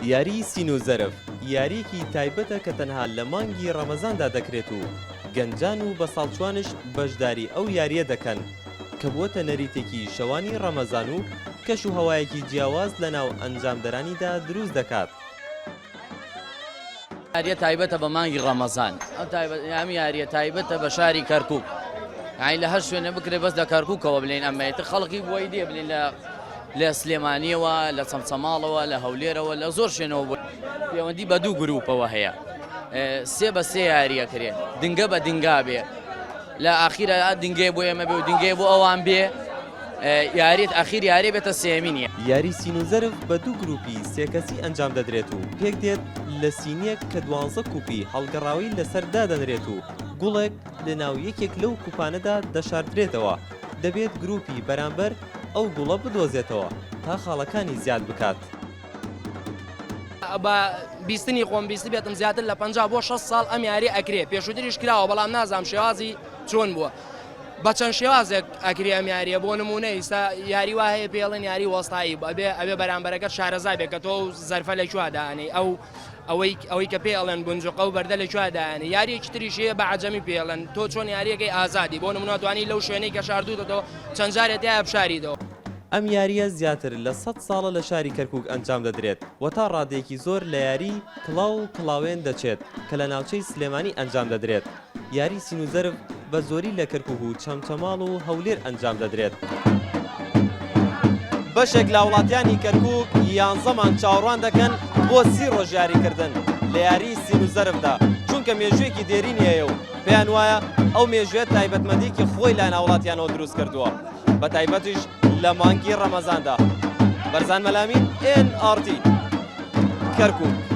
یاری سین و زەرف یاریەکی تایبەتە کە تەنها لە مانگی ڕەمەزاندا دەکرێت و گەنجان و بەساڵچوانش بەشداری ئەو یاریە دەکەن کە بووەتە نەریتێکی شەوانی ڕەمەزان و کەش و هەوایەکی جیاواز لەناو ئەنجامدەرانیدا دروست دەکات. یاریە تایبەتە بە مانگی ڕەمەزان، ئەم یاریە تایبەتە بە شاری کەرکووک. لە هەر شوێنە بکرێ بەس لە کەرکووکەوە بلێن ئەمەیەتر خەڵکی بۆی دێ بلێن لە سلێمانیەوە، لە چەمچەماڵەوە، لە هەولێرەوە، لە زۆر شوێنەوە پەیوەندی بە دوو گروپەوە هەیە. سێ بە سێ یاریە کرێ، دنگە بە دنگا بێ، لە ئاخیرە دنگێ بۆ ئێمە بێ و دنگێ بۆ ئەوان بێ، یاریت ئاخیر یاری بێتە سێمینیە. یاری سین و زەرف بە دوو گروپی سێ کەسی ئەنجام دەدرێت و پێک دێت لە سینیەک کە 12 کوپی هەڵگەڕاوی لەسەردا دەنرێت و گوڵێک لە ناو یەکێک لەو کوپانەدا دەشاردرێتەوە. دەبێت گروپی بەرامبەر ئەو گوڵە بدۆزێتەوە تا خاڵەکانی زیاد بکات. بە بیستنی خۆم بیستی بێتم زیاتر لە 50 بۆ 6 ساڵ ئەم یاری ئەکرێ، پێشووتریش کراوە بەڵام نازام شێوازی چۆن بووە. بە چەند شێوازێک ئەکری ئەم یاریە، بۆ نمونە ئێستا یاری وا هەیە پێڵێن یاری وەستایی ئەبێ بەرامبەرەکەت شارەزای بێت کە تۆ زەرفە لەکوێ دانەی ئەوەی کە پێڵێن گونجقە و بەردە لەکوێ دانێ. یاریەکی تریشەیە بە عەجەمی پێڵێن تۆ چۆن یاریەکەی ئازادی، بۆ نمونە توانی لەو شوێنەی کە شاردووتەوە چەند جارێت یا بشاریدەوە. ئەم یاریە زیاتر لە 100 ساڵە لە شاری کەرکووک ئەنجام دەدرێت و تا ڕادێکی زۆر لە یاری کڵاو و کڵاوێن دەچێت کە لە ناوچەی سلێمانی ئەنجام دەدرێت. یاری سین و زەرف بە زۆری لە کەرکووک و چەمچەماڵ و هەولێر ئەنجام دەدرێت. بەشێک لە وڵاتیانی کەرکووک 11 مان چاوەڕوان دەکەن بۆ 30 ڕۆژ یاریکردن لە یاری سین و زەرفدا، چونکە مێژوویەکی دێرینی هەیە و پێیان وایە ئەو مێژوێت تایبەتمەندێکی خۆی لای ناوڵاتیانەوە دروست کردووە، بە تایبەتیش لە مانگی ڕەمەزاندا. بەرزان مەلامین NRT کەرکووک.